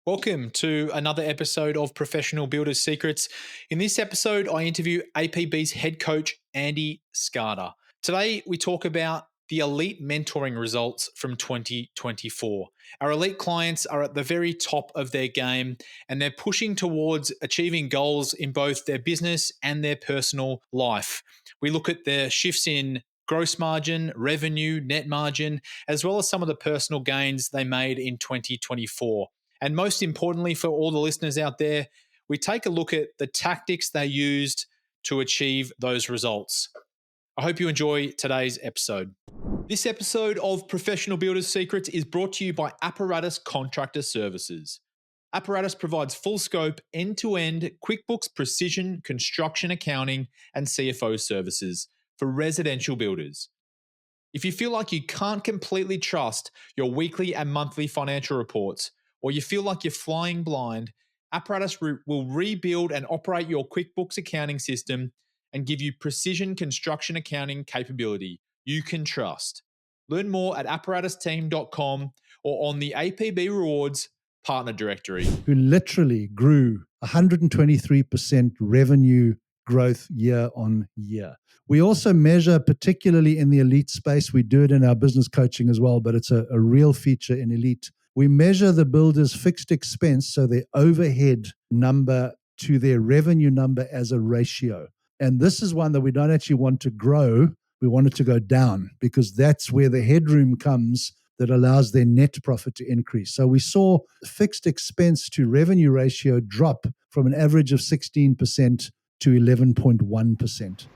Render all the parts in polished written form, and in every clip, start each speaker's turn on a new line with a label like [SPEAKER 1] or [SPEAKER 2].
[SPEAKER 1] Welcome to another episode of Professional Builders Secrets. In this episode, I interview APB's head coach, Andy Skarda. Today, we talk about the elite mentoring results from 2024. Our elite clients are at the very top of their game and they're pushing towards achieving goals in both their business and their personal life. We look at their shifts in gross margin, revenue, net margin, as well as some of the personal gains they made in 2024. And most importantly, for all the listeners out there, we take a look at the tactics they used to achieve those results. I hope you enjoy today's episode. This episode of Professional Builders Secrets is brought to you by Apparatus Contractor Services. Apparatus provides full scope, end-to-end QuickBooks precision construction accounting and CFO services for residential builders. If you feel like you can't completely trust your weekly and monthly financial reports, or you feel like you're flying blind, Apparatus will rebuild and operate your QuickBooks accounting system and give you precision construction accounting capability you can trust. Learn more at apparatusteam.com or on the APB Rewards partner directory.
[SPEAKER 2] Who literally grew 123% revenue growth year on year. We also measure, particularly in the elite space, we do it in our business coaching as well, but it's a real feature in elite. We measure the builder's fixed expense, so their overhead number to their revenue number as a ratio. And this is one that we don't actually want to grow. We want it to go down because that's where the headroom comes that allows their net profit to increase. So we saw fixed expense to revenue ratio drop from an average of 16% to 11.1%.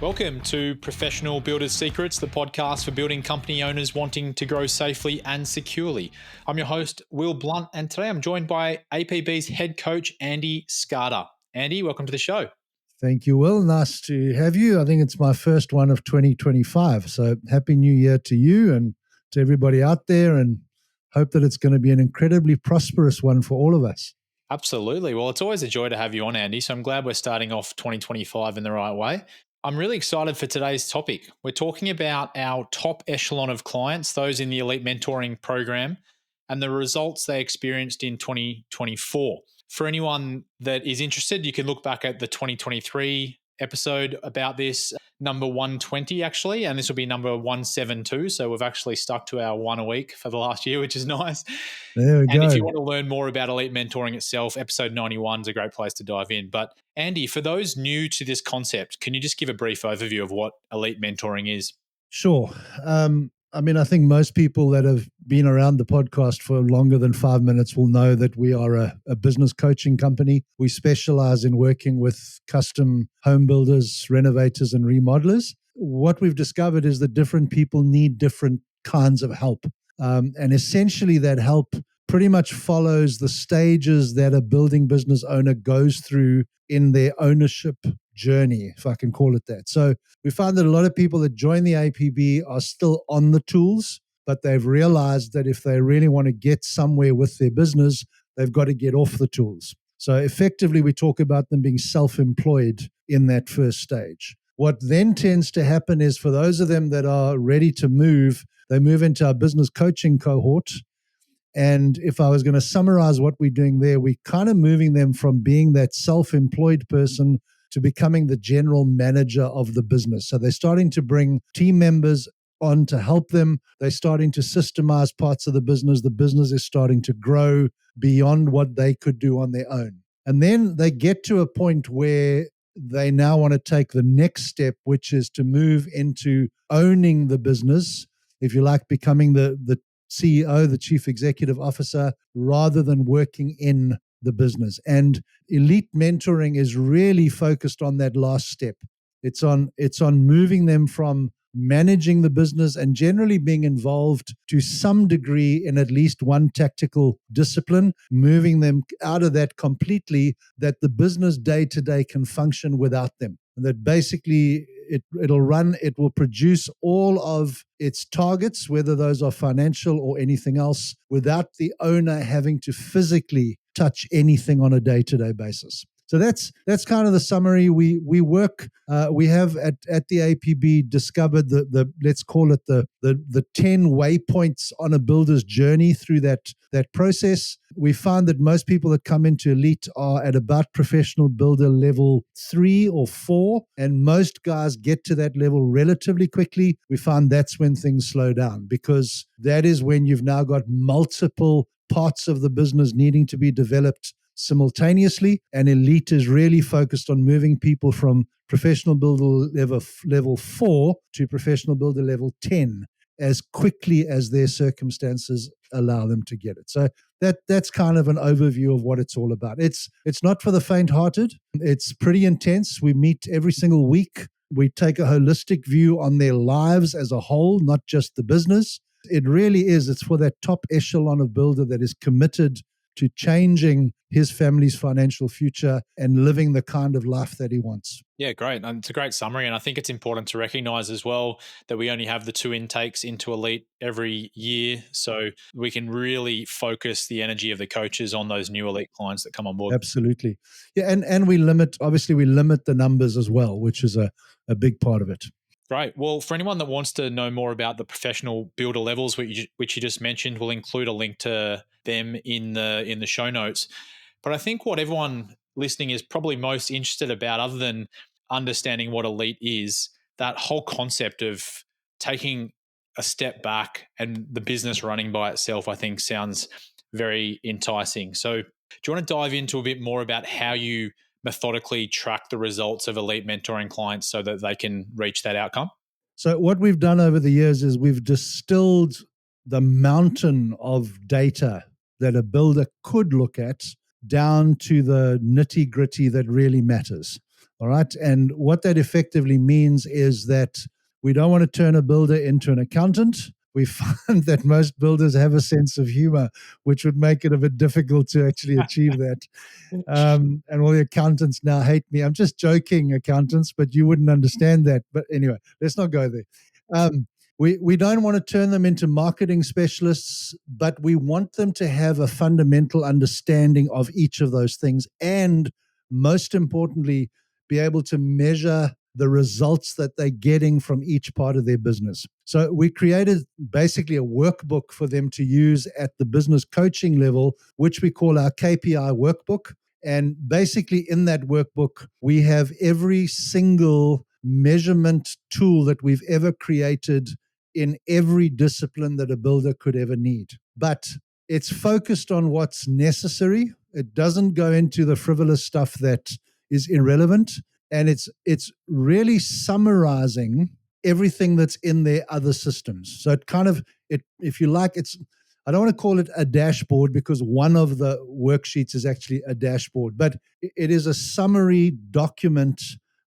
[SPEAKER 1] Welcome to Professional Builders Secrets, the podcast for building company owners wanting to grow safely and securely. I'm your host, Will Blunt, and today I'm joined by APB's head coach, Andy Skarda. Andy, welcome to the show.
[SPEAKER 2] Thank you, Will. Nice to have you. I think it's my first one of 2025. So happy new year to you and to everybody out there, and hope that it's going to be an incredibly prosperous one for all of us.
[SPEAKER 1] Absolutely. Well, it's always a joy to have you on, Andy. So I'm glad we're starting off 2025 in the right way. I'm really excited for today's topic. We're talking about our top echelon of clients, those in the Elite Mentoring Program, and the results they experienced in 2024. For anyone that is interested, you can look back at the 2023 episode about this, number 120 actually, and this will be number 172. So we've actually stuck to our one a week for the last year, which is nice.
[SPEAKER 2] There we go.
[SPEAKER 1] If you want to learn more about elite mentoring itself, episode 91 is a great place to dive in. But Andy, for those new to this concept, can you just give a brief overview of what elite mentoring is?
[SPEAKER 2] Sure. I think most people that have been around the podcast for longer than 5 minutes will know that we are a business coaching company. We specialize in working with custom home builders, renovators, and remodelers. What we've discovered is that different people need different kinds of help. And essentially that help pretty much follows the stages that a building business owner goes through in their ownership journey, if I can call it that. So we found that a lot of people that join the APB are still on the tools, but they've realized that if they really want to get somewhere with their business, they've got to get off the tools. So effectively, we talk about them being self-employed in that first stage. What then tends to happen is for those of them that are ready to move, they move into our business coaching cohort. And if I was going to summarize what we're doing there, we're kind of moving them from being that self-employed person to becoming the general manager of the business. So they're starting to bring team members on to help them. They're starting to systemize parts of the business. The business is starting to grow beyond what they could do on their own. And then they get to a point where they now want to take the next step, which is to move into owning the business, if you like, becoming the CEO, the chief executive officer, rather than working in the business. And elite mentoring is really focused on that last step. It's on moving them from managing the business and generally being involved to some degree in at least one tactical discipline, moving them out of that completely, that the business day to day can function without them. And that basically it will produce all of its targets, whether those are financial or anything else, without the owner having to physically touch anything on a day-to-day basis. So that's kind of the summary. We work. We have at the APB discovered the let's call it the 10 waypoints on a builder's journey through that process. We found that most people that come into Elite are at about professional builder level 3 or 4, and most guys get to that level relatively quickly. We found that's when things slow down, because that is when you've now got multiple parts of the business needing to be developed simultaneously, and Elite is really focused on moving people from professional builder level 4 to professional builder level 10 as quickly as their circumstances allow them to get it. So that's kind of an overview of what it's all about. It's not for the faint-hearted. It's pretty intense. We meet every single week. We take a holistic view on their lives as a whole, not just the business. It really is. It's for that top echelon of builder that is committed to changing his family's financial future and living the kind of life that he wants.
[SPEAKER 1] Yeah, great. And it's a great summary. And I think it's important to recognize as well that we only have the 2 intakes into Elite every year. So we can really focus the energy of the coaches on those new Elite clients that come on board.
[SPEAKER 2] Absolutely. Yeah, and we limit the numbers as well, which is a big part of it.
[SPEAKER 1] Great. Well, for anyone that wants to know more about the professional builder levels, which you just mentioned, we'll include a link to them in the show notes. But I think what everyone listening is probably most interested about, other than understanding what Elite is, that whole concept of taking a step back and the business running by itself, I think sounds very enticing. So do you want to dive into a bit more about how you methodically track the results of Elite mentoring clients so that they can reach that outcome?
[SPEAKER 2] So what we've done over the years is we've distilled the mountain of data that a builder could look at down to the nitty gritty that really matters. All right. And what that effectively means is that we don't want to turn a builder into an accountant. We find that most builders have a sense of humor, which would make it a bit difficult to actually achieve that. And all the accountants now hate me. I'm just joking, accountants, but you wouldn't understand that. But anyway, let's not go there. We don't want to turn them into marketing specialists, but we want them to have a fundamental understanding of each of those things, and most importantly, be able to measure the results that they're getting from each part of their business. So we created basically a workbook for them to use at the business coaching level, which we call our KPI workbook. And basically in that workbook, we have every single measurement tool that we've ever created in every discipline that a builder could ever need. But it's focused on what's necessary. It doesn't go into the frivolous stuff that is irrelevant. And it's really summarizing everything that's in their other systems. So if you like, I don't want to call it a dashboard, because one of the worksheets is actually a dashboard, but it is a summary document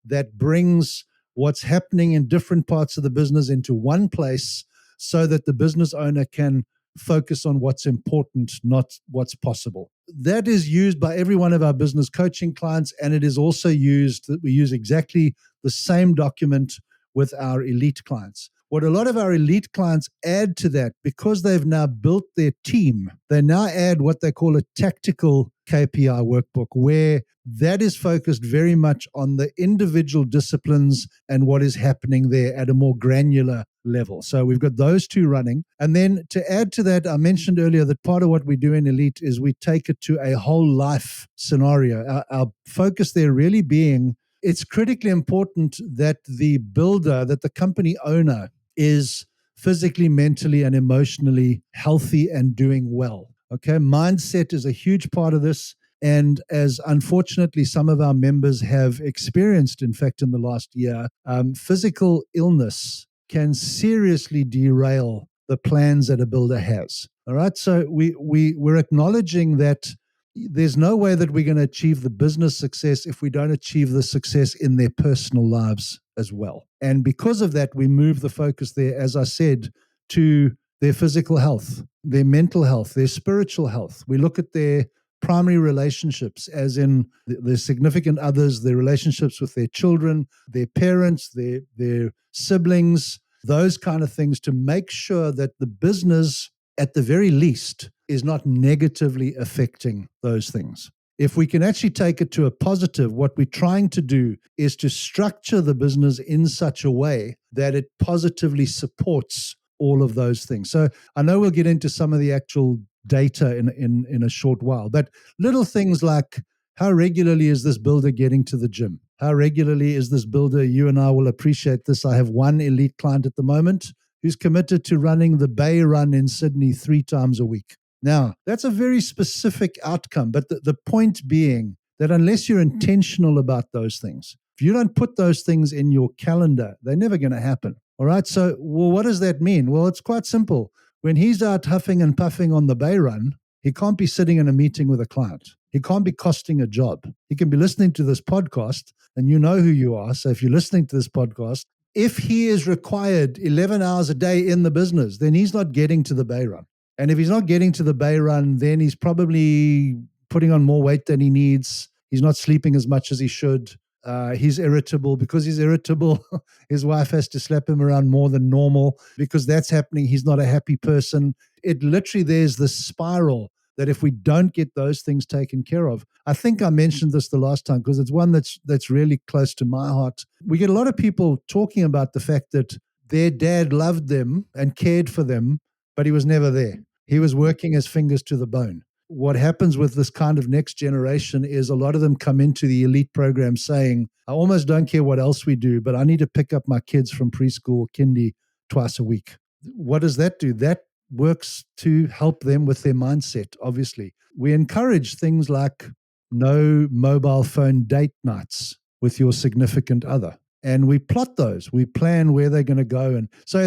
[SPEAKER 2] that brings what's happening in different parts of the business into one place so that the business owner can focus on what's important, not what's possible. That is used by every one of our business coaching clients, and it is also used that we use exactly the same document with our Elite clients. What a lot of our Elite clients add to that, because they've now built their team, they now add what they call a tactical KPI workbook, where that is focused very much on the individual disciplines and what is happening there at a more granular level. So we've got those two running. And then to add to that, I mentioned earlier that part of what we do in Elite is we take it to a whole life scenario. Our focus there really being, it's critically important that the builder, that the company owner is physically, mentally, and emotionally healthy and doing well. Okay, mindset is a huge part of this. And as unfortunately some of our members have experienced, in fact, in the last year, physical illness can seriously derail the plans that a builder has. All right, so we're acknowledging that there's no way that we're going to achieve the business success if we don't achieve the success in their personal lives as well. And because of that, we move the focus there, as I said, to their physical health, their mental health, their spiritual health. We look at their primary relationships, as in their significant others, their relationships with their children, their parents, their siblings, those kind of things, to make sure that the business, at the very least, is not negatively affecting those things. If we can actually take it to a positive, what we're trying to do is to structure the business in such a way that it positively supports all of those things. So I know we'll get into some of the actual data in a short while, but little things like, how regularly is this builder getting to the gym? How regularly is this builder? You and I will appreciate this. I have one elite client at the moment who's committed to running the Bay Run in Sydney 3 times a week. Now, that's a very specific outcome, but the point being that unless you're intentional about those things, if you don't put those things in your calendar, they're never going to happen. All right. So, well, what does that mean? Well, it's quite simple. When he's out huffing and puffing on the Bay Run, he can't be sitting in a meeting with a client. He can't be costing a job. He can be listening to this podcast, and you know who you are. So if you're listening to this podcast, if he is required 11 hours a day in the business, then he's not getting to the Bay Run. And if he's not getting to the Bay Run, then he's probably putting on more weight than he needs. He's not sleeping as much as he should. He's irritable. Because he's irritable, his wife has to slap him around more than normal because that's happening. He's not a happy person. It literally, there's this spiral that if we don't get those things taken care of, I think I mentioned this the last time because it's one that's really close to my heart. We get a lot of people talking about the fact that their dad loved them and cared for them, but he was never there. He was working his fingers to the bone. What happens with this kind of next generation is a lot of them come into the elite program saying, I almost don't care what else we do, but I need to pick up my kids from preschool, kindy, twice a week. What does that do? That works to help them with their mindset, obviously. We encourage things like no mobile phone date nights with your significant other. And we plot those. We plan where they're going to go. And so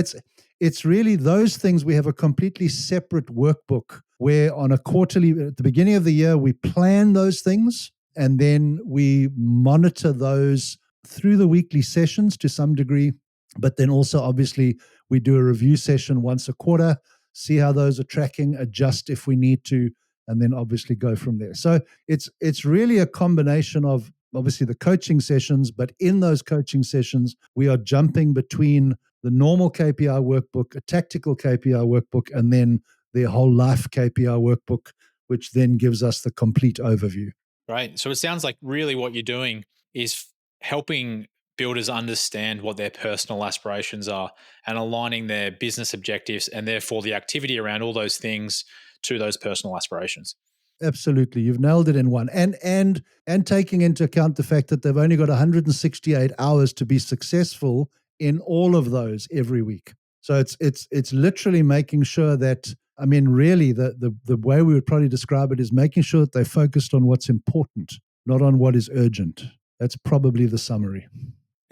[SPEAKER 2] it's really those things. We have a completely separate workbook where on a quarterly, at the beginning of the year, we plan those things and then we monitor those through the weekly sessions to some degree. But then also, obviously, we do a review session once a quarter, see how those are tracking, adjust if we need to, and then obviously go from there. So it's really a combination of obviously the coaching sessions, but in those coaching sessions, we are jumping between the normal KPI workbook, a tactical KPI workbook, and then their whole life KPI workbook, which then gives us the complete overview.
[SPEAKER 1] Right. So it sounds like really what you're doing is helping builders understand what their personal aspirations are and aligning their business objectives and therefore the activity around all those things to those personal aspirations.
[SPEAKER 2] Absolutely. You've nailed it in one. And taking into account the fact that they've only got 168 hours to be successful in all of those every week. So it's literally making sure that, I mean, really the way we would probably describe it is making sure that they're focused on what's important, not on what is urgent. That's probably the summary.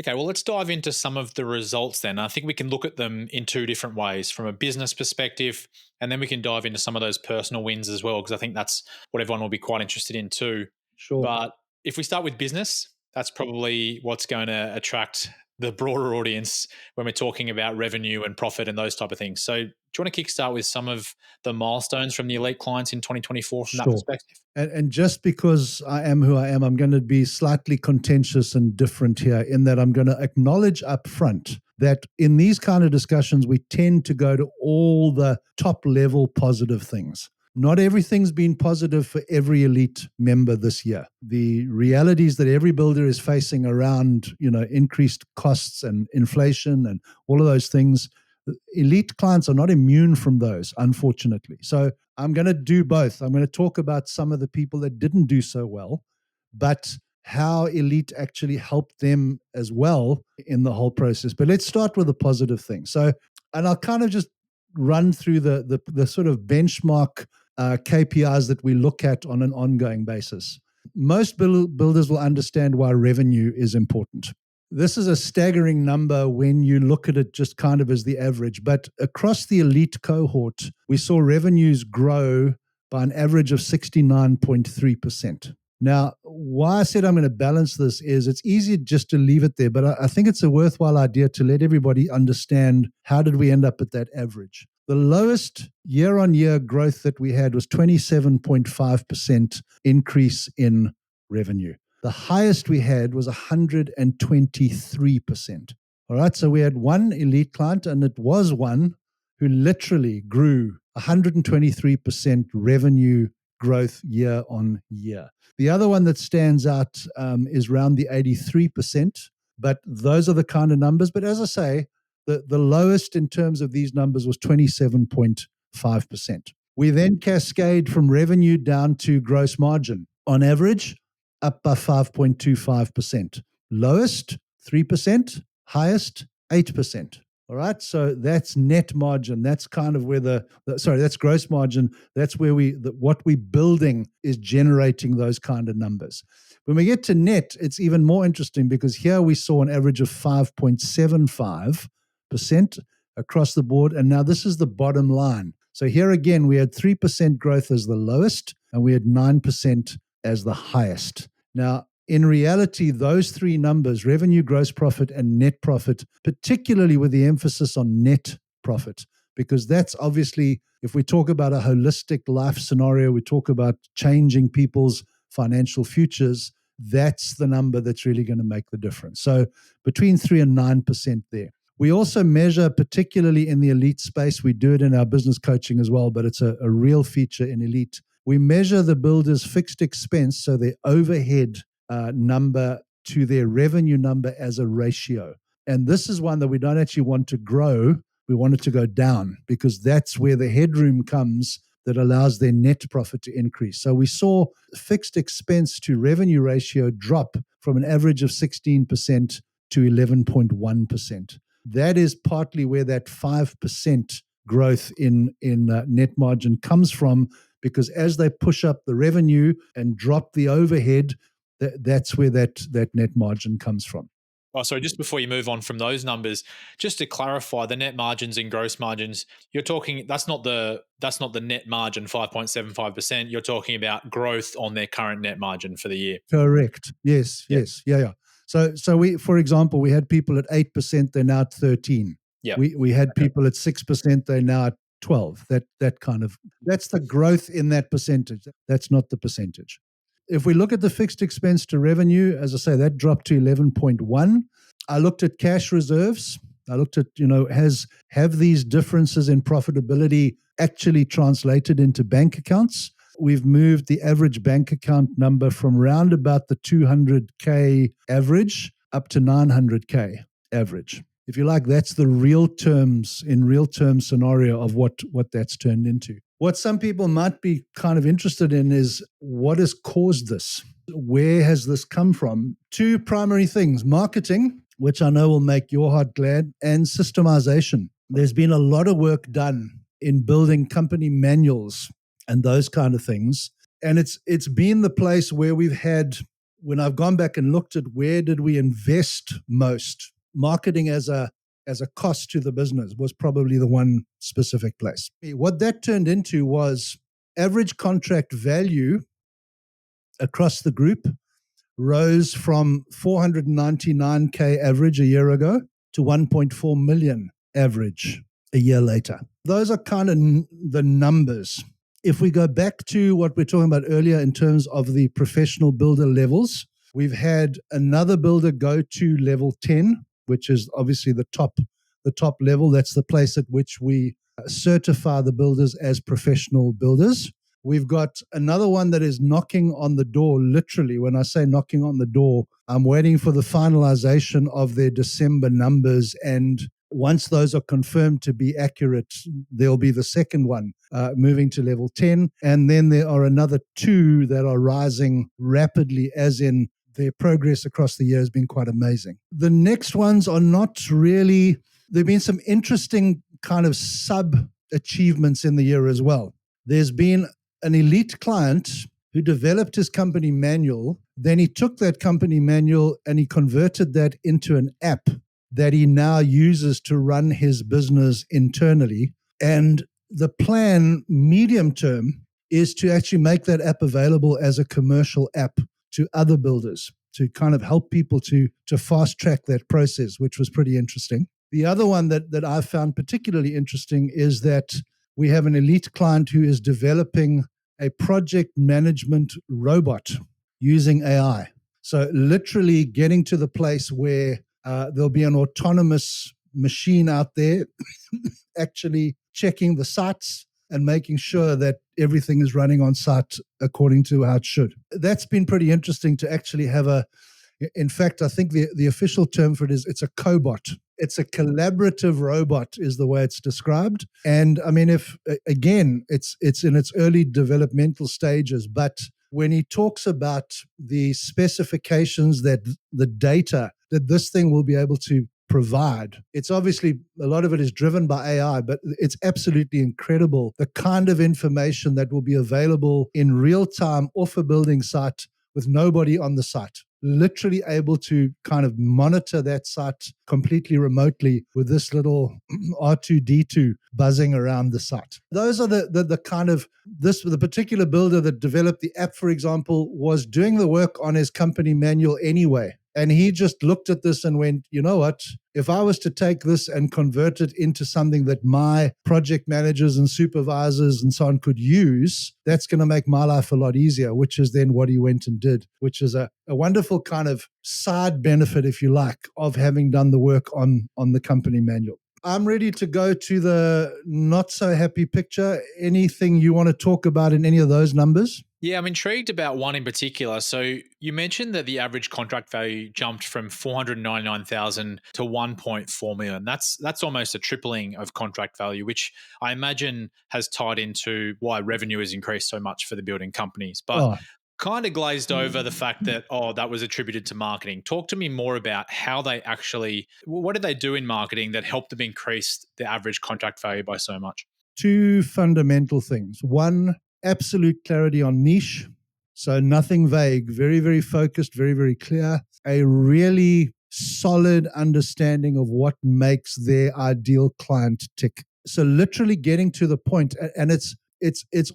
[SPEAKER 1] Okay, well, let's dive into some of the results then. I think we can look at them in two different ways, from a business perspective, and then we can dive into some of those personal wins as well, because I think that's what everyone will be quite interested in too.
[SPEAKER 2] Sure.
[SPEAKER 1] But if we start with business, that's probably what's going to attract the broader audience when we're talking about revenue and profit and those type of things. So do you want to kickstart with some of the milestones from the elite clients in 2024 from that perspective?
[SPEAKER 2] And just because I am who I am, I'm going to be slightly contentious and different here in that I'm going to acknowledge up front that in these kind of discussions, we tend to go to all the top level positive things. Not everything's been positive for every elite member this year. The realities that every builder is facing around, increased costs and inflation and all of those things, elite clients are not immune from those, unfortunately. So I'm going to do both. I'm going to talk about some of the people that didn't do so well, but how elite actually helped them as well in the whole process. But let's start with the positive thing. So, and I'll kind of just run through the sort of benchmark KPIs that we look at on an ongoing basis. Most builders will understand why revenue is important. This is a staggering number when you look at it just kind of as the average, but across the elite cohort, we saw revenues grow by an average of 69.3%. Now, why I said I'm going to balance this is it's easy just to leave it there, but I think it's a worthwhile idea to let everybody understand how did we end up at that average. The lowest year-on-year growth that we had was 27.5% increase in revenue. The highest we had was 123%. All right, so we had one elite client, and it was one who literally grew 123% revenue growth year on year. The other one that stands out is around the 83%, but those are the kind of numbers. But as I say, the lowest in terms of these numbers was 27.5%. We then cascade from revenue down to gross margin. On average, up by 5.25%. Lowest, 3%. Highest, 8%. All right. So that's net margin. That's kind of where that's gross margin. That's where what we're building is generating those kind of numbers. When we get to net, it's even more interesting because here we saw an average of 5.75% across the board. And now this is the bottom line. So here again, we had 3% growth as the lowest and we had 9% as the highest. Now, in reality, those three numbers, revenue, gross profit, and net profit, particularly with the emphasis on net profit, because that's obviously, if we talk about a holistic life scenario, we talk about changing people's financial futures, that's the number that's really going to make the difference. So between 3 and 9% there. We also measure, particularly in the elite space, we do it in our business coaching as well, but it's a real feature in elite. We measure the builder's fixed expense, so their overhead number to their revenue number as a ratio. And this is one that we don't actually want to grow. We want it to go down because that's where the headroom comes that allows their net profit to increase. So we saw fixed expense to revenue ratio drop from an average of 16% to 11.1%. That is partly where that 5% growth in net margin comes from, because as they push up the revenue and drop the overhead, that's where that net margin comes from.
[SPEAKER 1] Oh, sorry, just before you move on from those numbers, just to clarify, the net margins and gross margins, you're talking, that's not the net margin, 5.75%. You're talking about growth on their current net margin for the year.
[SPEAKER 2] Correct. Yes. Yeah. So we, for example, we had people at 8%, they're now at 13.
[SPEAKER 1] Yeah.
[SPEAKER 2] We had people at 6%, they're now at 12. That's the growth in that percentage. That's not the percentage. If we look at the fixed expense to revenue, as I say, that dropped to 11.1. I looked at cash reserves. I looked at, have these differences in profitability actually translated into bank accounts? We've moved the average bank account number from round about the 200K average up to 900K average. If you like, that's the real term scenario of what that's turned into. What some people might be kind of interested in is what has caused this? Where has this come from? Two primary things: marketing, which I know will make your heart glad, and systemization. There's been a lot of work done in building company manuals and those kind of things. And it's been the place where we've had, when I've gone back and looked at where did we invest most, marketing as a cost to the business was probably the one specific place. What that turned into was average contract value across the group rose from 499K average a year ago to 1.4 million average a year later. Those are kind of the numbers. If we go back to what we're talking about earlier in terms of the professional builder levels, we've had another builder go to level 10, which is obviously the top level. That's the place at which we certify the builders as professional builders. We've got another one that is knocking on the door, literally. When I say knocking on the door, I'm waiting for the finalization of their December numbers. And once those are confirmed to be accurate, there'll be the second one moving to level 10. And then there are another two that are rising rapidly, as in their progress across the year has been quite amazing. The next ones are not really, there have been some interesting kind of sub-achievements in the year as well. There's been an elite client who developed his company manual. Then he took that company manual and he converted that into an app that he now uses to run his business internally. And the plan, medium term, is to actually make that app available as a commercial app to other builders to kind of help people to fast track that process, which was pretty interesting. The other one that I found particularly interesting is that we have an elite client who is developing a project management robot using AI. So literally getting to the place where there'll be an autonomous machine out there actually checking the sites, and making sure that everything is running on site according to how it should. That's been pretty interesting to actually have in fact, I think the official term for it is it's a cobot. It's a collaborative robot is the way it's described. And I mean, if again, it's in its early developmental stages, but when he talks about the specifications that the data that this thing will be able to provide, it's obviously a lot of it is driven by AI, but it's absolutely incredible the kind of information that will be available in real time off a building site with nobody on the site, literally able to kind of monitor that site completely remotely with this little R2D2 buzzing around the site. Those are the kind of the particular builder that developed the app, for example, was doing the work on his company manual anyway. And he just looked at this and went, you know what? If I was to take this and convert it into something that my project managers and supervisors and so on could use, that's going to make my life a lot easier, which is then what he went and did, which is a wonderful kind of side benefit, if you like, of having done the work on the company manual. I'm ready to go to the not so happy picture. Anything you want to talk about in any of those numbers?
[SPEAKER 1] Yeah, I'm intrigued about one in particular. So you mentioned that the average contract value jumped from 499,000 to 1.4 million. That's almost a tripling of contract value, which I imagine has tied into why revenue has increased so much for the building companies. But kind of glazed over the fact that, that was attributed to marketing. Talk to me more about how they actually, what did they do in marketing that helped them increase the average contract value by so much?
[SPEAKER 2] Two fundamental things. One, absolute clarity on niche. So nothing vague, very, very focused, very, very clear. A really solid understanding of what makes their ideal client tick. So literally getting to the point, and it's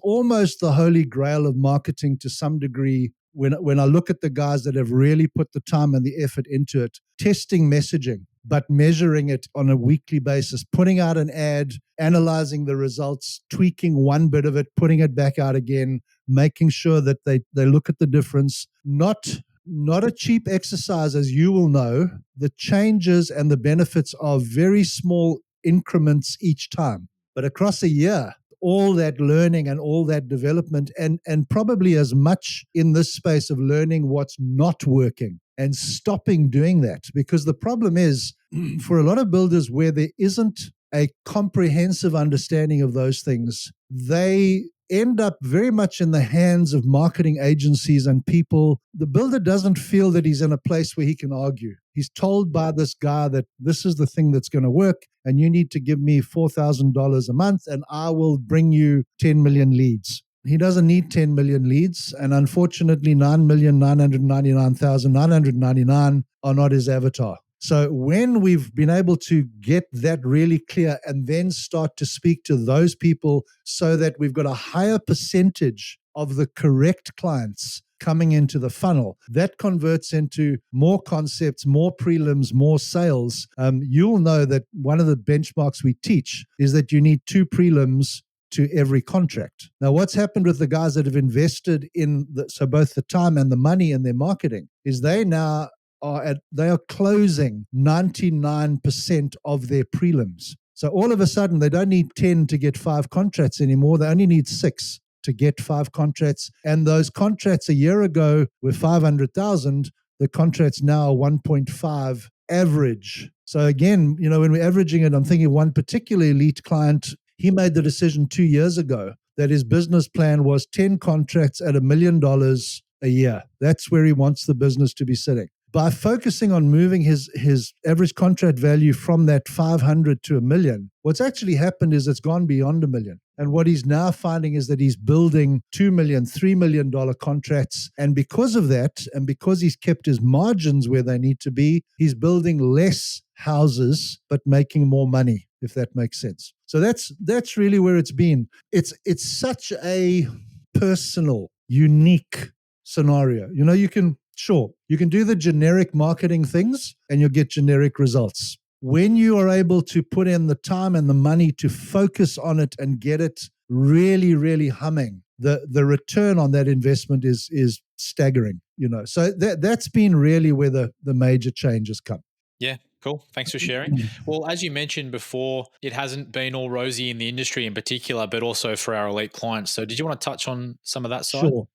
[SPEAKER 2] almost the holy grail of marketing to some degree. When I look at the guys that have really put the time and the effort into it, testing messaging, but measuring it on a weekly basis, putting out an ad, analyzing the results, tweaking one bit of it, putting it back out again, making sure that they look at the difference. Not a cheap exercise, as you will know. The changes and the benefits are very small increments each time. But across a year, all that learning and all that development and probably as much in this space of learning what's not working and stopping doing that. Because the problem is for a lot of builders where there isn't a comprehensive understanding of those things, they end up very much in the hands of marketing agencies and people. The builder doesn't feel that he's in a place where he can argue. He's told by this guy that this is the thing that's going to work and you need to give me $4,000 a month and I will bring you 10 million leads. He doesn't need 10 million leads, and unfortunately 9,999,999 are not his avatar. So when we've been able to get that really clear and then start to speak to those people so that we've got a higher percentage of the correct clients coming into the funnel, that converts into more concepts, more prelims, more sales. You'll know that one of the benchmarks we teach is that you need 2 prelims to every contract. Now, what's happened with the guys that have invested in so both the time and the money in their marketing is they now they are closing 99% of their prelims. So all of a sudden, they don't need 10 to get 5 contracts anymore. They only need 6 to get 5 contracts. And those contracts a year ago were 500,000. The contracts now are 1.5 average. So again, when we're averaging it, I'm thinking one particular elite client, he made the decision 2 years ago that his business plan was 10 contracts at $1 million a year. That's where he wants the business to be sitting. By focusing on moving his average contract value from that 500 to $1 million, what's actually happened is it's gone beyond $1 million. And what he's now finding is that he's building $2 million, $3 million contracts. And because of that, and because he's kept his margins where they need to be, he's building less houses, but making more money, if that makes sense. So that's really where it's been. It's such a personal, unique scenario. You can do the generic marketing things and you'll get generic results. When you are able to put in the time and the money to focus on it and get it really, really humming, the return on that investment is staggering. So that's been really where the major changes come.
[SPEAKER 1] Yeah, Cool. Thanks for sharing. Well, as you mentioned before, it hasn't been all rosy in the industry in particular, but also for our elite clients. So, did you want to touch on some of that side?
[SPEAKER 2] Sure.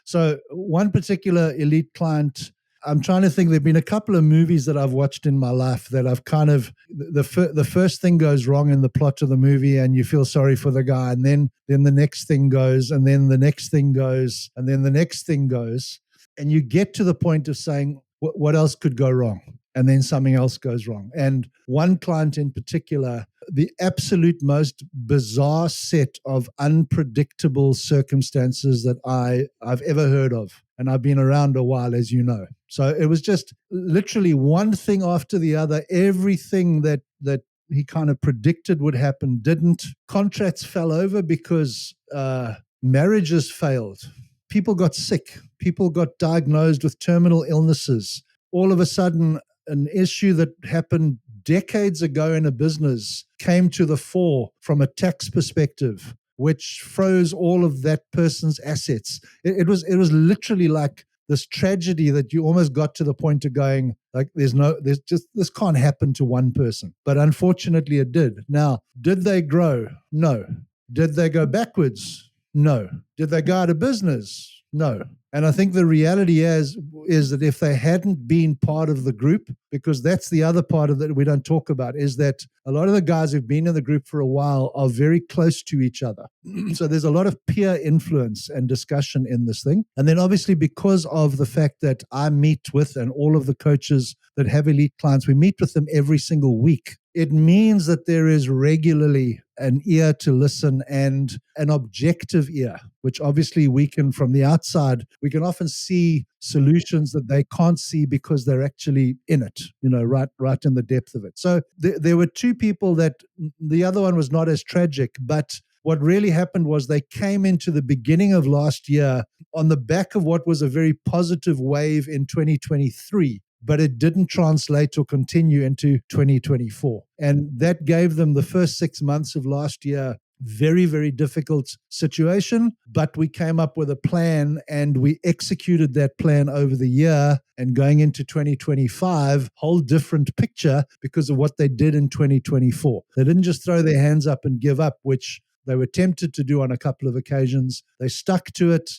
[SPEAKER 2] So one particular elite client, I'm trying to think. There've been a couple of movies that I've watched in my life that I've kind of the first thing goes wrong in the plot of the movie, and you feel sorry for the guy, and then the next thing goes, and then the next thing goes, and then the next thing goes, and you get to the point of saying, what else could go wrong? And then something else goes wrong. And one client in particular, the absolute most bizarre set of unpredictable circumstances that I've ever heard of. And I've been around a while, as you know. So it was just literally one thing after the other. Everything that he kind of predicted would happen didn't. Contracts fell over because marriages failed. People got sick. People got diagnosed with terminal illnesses. All of a sudden, an issue that happened decades ago in a business came to the fore from a tax perspective, which froze all of that person's assets. It was literally like this tragedy that you almost got to the point of going, like, this can't happen to one person. But unfortunately it did. Now, did they grow? No. Did they go backwards? No. Did they go out of business? No. And I think the reality is that if they hadn't been part of the group, because that's the other part of that we don't talk about, is that a lot of the guys who've been in the group for a while are very close to each other. So there's a lot of peer influence and discussion in this thing. And then obviously because of the fact that I meet with, and all of the coaches that have elite clients, we meet with them every single week. It means that there is regularly an ear to listen and an objective ear, which obviously we can, from the outside, we can often see solutions that they can't see because they're actually in it, right in the depth of it. So there were two people that the other one was not as tragic, but what really happened was they came into the beginning of last year on the back of what was a very positive wave in 2023. But it didn't translate or continue into 2024. And that gave them the first 6 months of last year very, very difficult situation. But we came up with a plan and we executed that plan over the year. And going into 2025, whole different picture because of what they did in 2024. They didn't just throw their hands up and give up, which they were tempted to do on a couple of occasions. They stuck to it.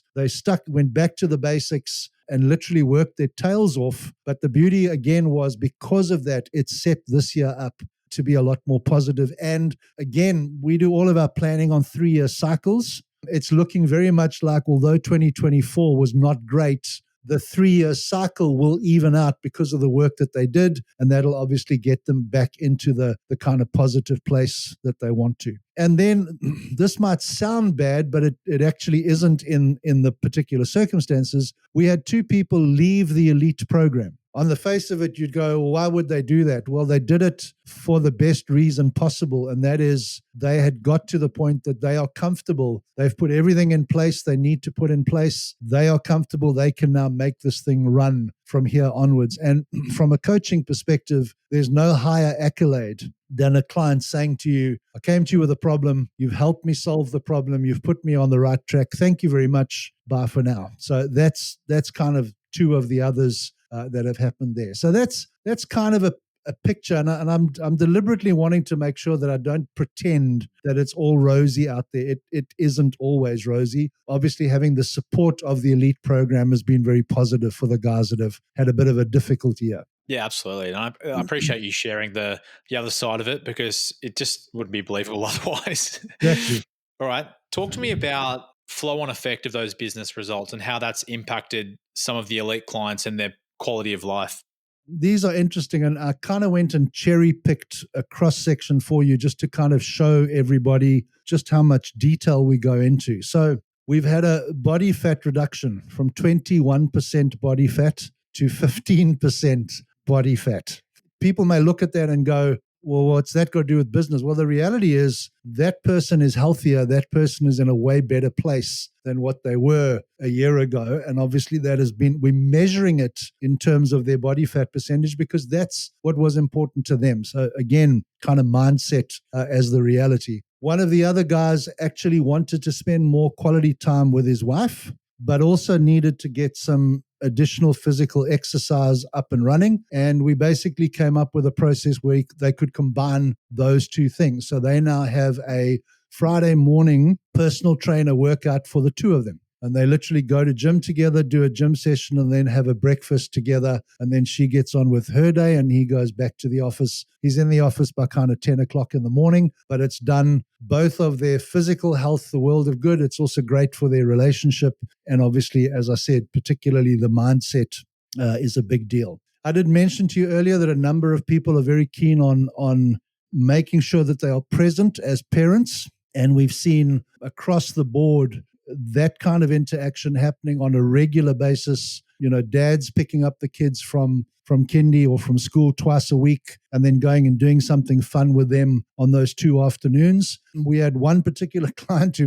[SPEAKER 2] Went back to the basics and literally worked their tails off. But the beauty again was because of that, it set this year up to be a lot more positive. And again, we do all of our planning on 3-year cycles. It's looking very much like, although 2024 was not great, the 3-year cycle will even out because of the work that they did, and that'll obviously get them back into the kind of positive place that they want to. And then this might sound bad, but it actually isn't in the particular circumstances. We had 2 people leave the elite program. On the face of it, you'd go, well, why would they do that? Well, they did it for the best reason possible, and that is they had got to the point that they are comfortable. They've put everything in place they need to put in place. They are comfortable. They can now make this thing run from here onwards. And from a coaching perspective, there's no higher accolade than a client saying to you, I came to you with a problem. You've helped me solve the problem. You've put me on the right track. Thank you very much. Bye for now. So that's kind of 2 of the others that have happened there. So that's kind of a picture, and I'm deliberately wanting to make sure that I don't pretend that it's all rosy out there. It isn't always rosy. Obviously, having the support of the elite program has been very positive for the guys that have had a bit of a difficult year.
[SPEAKER 1] Yeah, absolutely. And I appreciate you sharing the other side of it because it just wouldn't be believable otherwise.
[SPEAKER 2] Exactly.
[SPEAKER 1] All right. Talk to me about flow-on effect of those business results and how that's impacted some of the elite clients and their quality of life.
[SPEAKER 2] These are interesting, and I kind of went and cherry-picked a cross-section for you just to kind of show everybody just how much detail we go into. So we've had a body fat reduction from 21% body fat to 15% body fat. People may look at that and go, well, what's that got to do with business? Well, the reality is that person is healthier. That person is in a way better place than what they were a year ago. And obviously we're measuring it in terms of their body fat percentage because that's what was important to them. So again, kind of mindset as the reality. One of the other guys actually wanted to spend more quality time with his wife. but also needed to get some additional physical exercise up and running. And we basically came up with a process where they could combine those two things. So they now have a Friday morning personal trainer workout for the two of them. And they literally go to gym together, do a gym session, and then have a breakfast together. And then she gets on with her day and he goes back to the office. He's in the office by kind of 10 o'clock in the morning, but it's done both of their physical health, the world of good. It's also great for their relationship. And obviously, as I said, particularly the mindset is a big deal. I did mention to you earlier that a number of people are very keen on making sure that they are present as parents. And we've seen across the board that kind of interaction happening on a regular basis. Dads picking up the kids from kindy or from school twice a week and then going and doing something fun with them on those 2 afternoons. We had one particular client who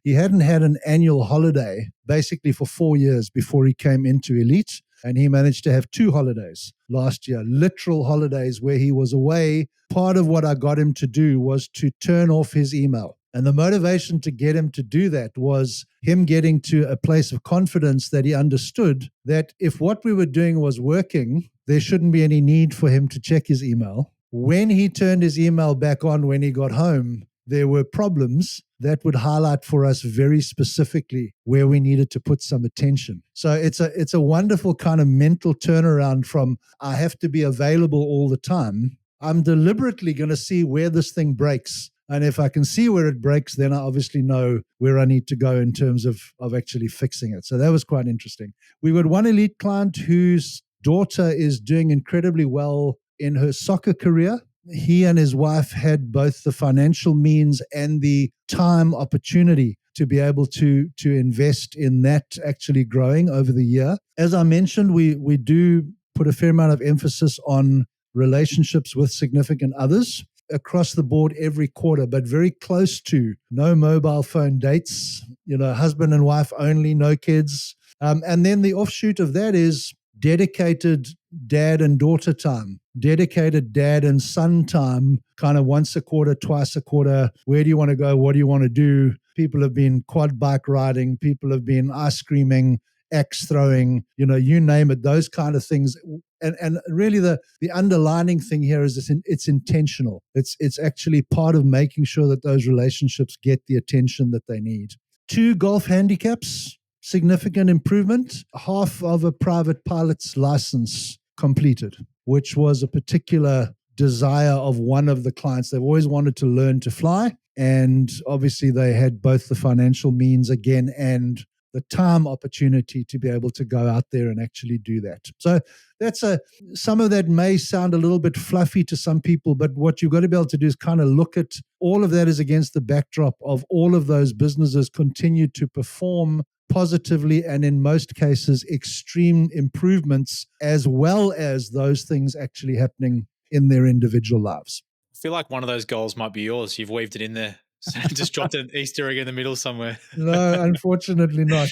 [SPEAKER 2] he hadn't had an annual holiday basically for 4 years before he came into Elite. And he managed to have 2 holidays last year, literal holidays where he was away. Part of what I got him to do was to turn off his email. And the motivation to get him to do that was him getting to a place of confidence that he understood that if what we were doing was working, there shouldn't be any need for him to check his email. When he turned his email back on when he got home, there were problems that would highlight for us very specifically where we needed to put some attention. So it's a wonderful kind of mental turnaround from I have to be available all the time. I'm deliberately going to see where this thing breaks. And if I can see where it breaks, then I obviously know where I need to go in terms of actually fixing it. So that was quite interesting. We got one elite client whose daughter is doing incredibly well in her soccer career. He and his wife had both the financial means and the time opportunity to be able to invest in that actually growing over the year. As I mentioned, we do put a fair amount of emphasis on relationships with significant others across the board every quarter, but very close to no mobile phone dates, husband and wife only, no kids. And then the offshoot of that is dedicated dad and daughter time, dedicated dad and son time, kind of once a quarter, twice a quarter. Where do you want to go? What do you want to do? People have been quad bike riding. People have been ice creaming, axe throwing, you name it, those kind of things. And really the underlining thing here is it's intentional. It's actually part of making sure that those relationships get the attention that they need. 2 golf handicaps, significant improvement. Half of a private pilot's license completed, which was a particular desire of one of the clients. They've always wanted to learn to fly. And obviously they had both the financial means again and the time opportunity to be able to go out there and actually do that. So some of that may sound a little bit fluffy to some people, but what you've got to be able to do is kind of look at all of that is against the backdrop of all of those businesses continue to perform positively and in most cases extreme improvements, as well as those things actually happening in their individual lives.
[SPEAKER 1] I feel like one of those goals might be yours. You've weaved it in there. So just dropped an Easter egg in the middle somewhere.
[SPEAKER 2] No, unfortunately not.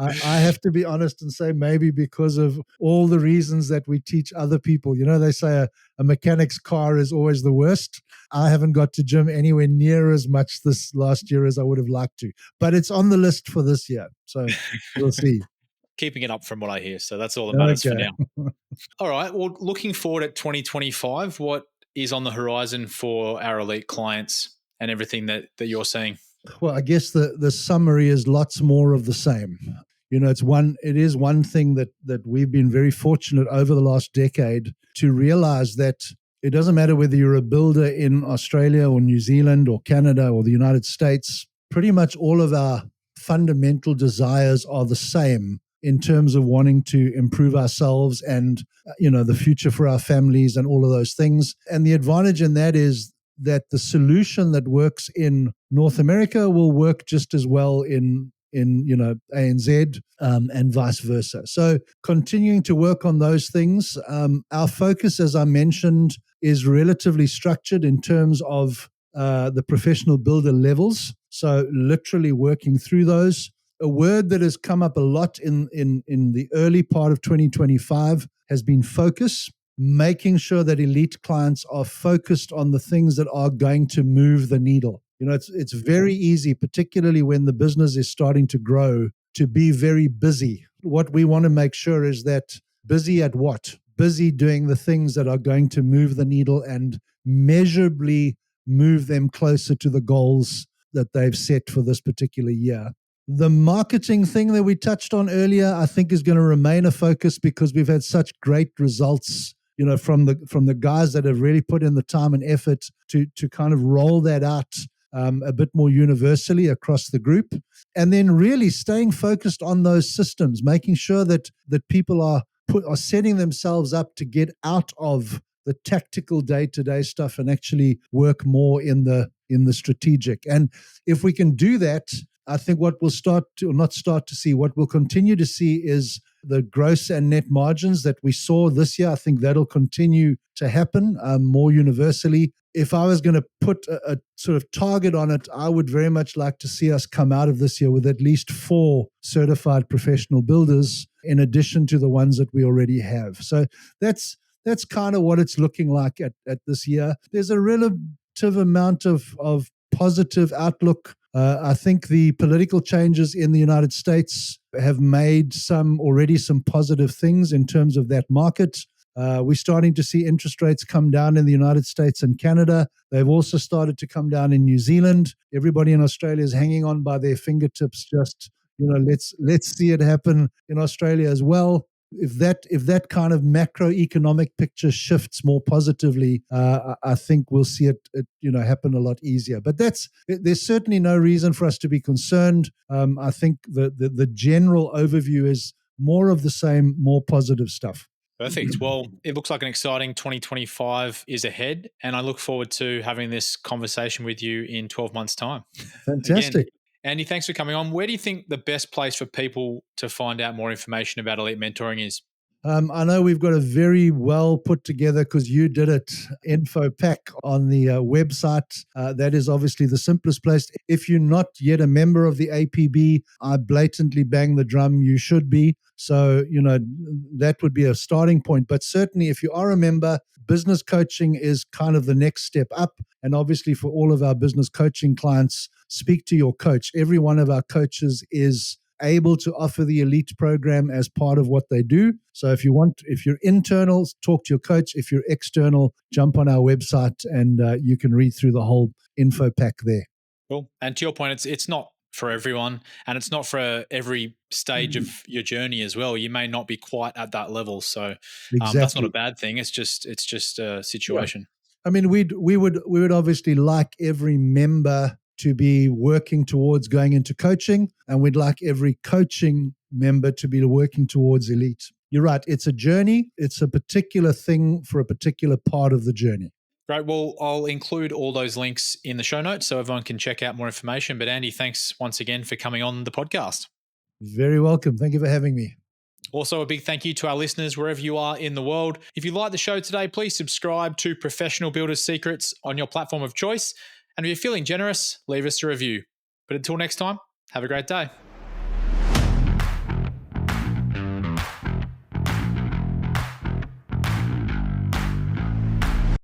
[SPEAKER 2] I have to be honest and say maybe because of all the reasons that we teach other people. They say a mechanic's car is always the worst. I haven't got to gym anywhere near as much this last year as I would have liked to. But it's on the list for this year. So we'll see.
[SPEAKER 1] Keeping it up from what I hear. So that's all that matters for
[SPEAKER 2] Okay.
[SPEAKER 1] now. All right. Well, looking forward at 2025, what is on the horizon for our elite clients and everything that you're seeing?
[SPEAKER 2] Well, I guess the summary is lots more of the same. It is one thing that we've been very fortunate over the last decade to realize that it doesn't matter whether you're a builder in Australia or New Zealand or Canada or the United States, pretty much all of our fundamental desires are the same in terms of wanting to improve ourselves and, the future for our families and all of those things. And the advantage in that is that the solution that works in North America will work just as well in ANZ and vice versa. So continuing to work on those things. Our focus, as I mentioned, is relatively structured in terms of the professional builder levels. So literally working through those. A word that has come up a lot in the early part of 2025 has been focus. Making sure that elite clients are focused on the things that are going to move the needle. It's very easy, particularly when the business is starting to grow, to be very busy. What we want to make sure is that busy at what? Busy doing the things that are going to move the needle and measurably move them closer to the goals that they've set for this particular year. The marketing thing that we touched on earlier, I think, is going to remain a focus because we've had such great results, from the guys that have really put in the time and effort to kind of roll that out a bit more universally across the group. And then really staying focused on those systems, making sure that people are setting themselves up to get out of the tactical day-to-day stuff and actually work more in the strategic. And if we can do that, I think what we'll what we'll continue to see is the gross and net margins that we saw this year. I think that'll continue to happen more universally. If I was going to put a sort of target on it, I would very much like to see us come out of this year with at least 4 certified professional builders in addition to the ones that we already have. So that's kind of what it's looking like at this year. There's a relative amount of positive outlook. I think the political changes in the United States have made some positive things in terms of that market. We're starting to see interest rates come down in the United States and Canada. They've also started to come down in New Zealand. Everybody in Australia is hanging on by their fingertips. Just, let's see it happen in Australia as well. If that kind of macroeconomic picture shifts more positively, I think we'll see it happen a lot easier. But there's certainly no reason for us to be concerned. I think the general overview is more of the same, more positive stuff.
[SPEAKER 1] Perfect. Well, it looks like an exciting 2025 is ahead, and I look forward to having this conversation with you in 12 months' time.
[SPEAKER 2] Fantastic.
[SPEAKER 1] Again, Andy, thanks for coming on. Where do you think the best place for people to find out more information about elite mentoring is?
[SPEAKER 2] I know we've got a very well put together, because you did it, info pack on the website. That is obviously the simplest place. If you're not yet a member of the APB, I blatantly bang the drum, you should be. So, that would be a starting point. But certainly if you are a member, business coaching is kind of the next step up. And obviously for all of our business coaching clients, speak to your coach. Every one of our coaches is able to offer the elite program as part of what they do. So if you're internal, talk to your coach. If you're external, jump on our website and you can read through the whole info pack there.
[SPEAKER 1] Cool. And to your point, it's not for everyone, and it's not for every stage of your journey as well. You may not be quite at that level. So
[SPEAKER 2] Exactly.
[SPEAKER 1] That's not a bad thing. It's just a situation.
[SPEAKER 2] Yeah. I mean, we would obviously like every member to be working towards going into coaching, and we'd like every coaching member to be working towards elite. You're right. It's a journey. It's a particular thing for a particular part of the journey.
[SPEAKER 1] Great. Well, I'll include all those links in the show notes so everyone can check out more information. But Andy, thanks once again for coming on the podcast.
[SPEAKER 2] Very welcome. Thank you for having me.
[SPEAKER 1] Also, a big thank you to our listeners wherever you are in the world. If you like the show today, please subscribe to Professional Builders Secrets on your platform of choice. And if you're feeling generous, leave us a review. But until next time, have a great day.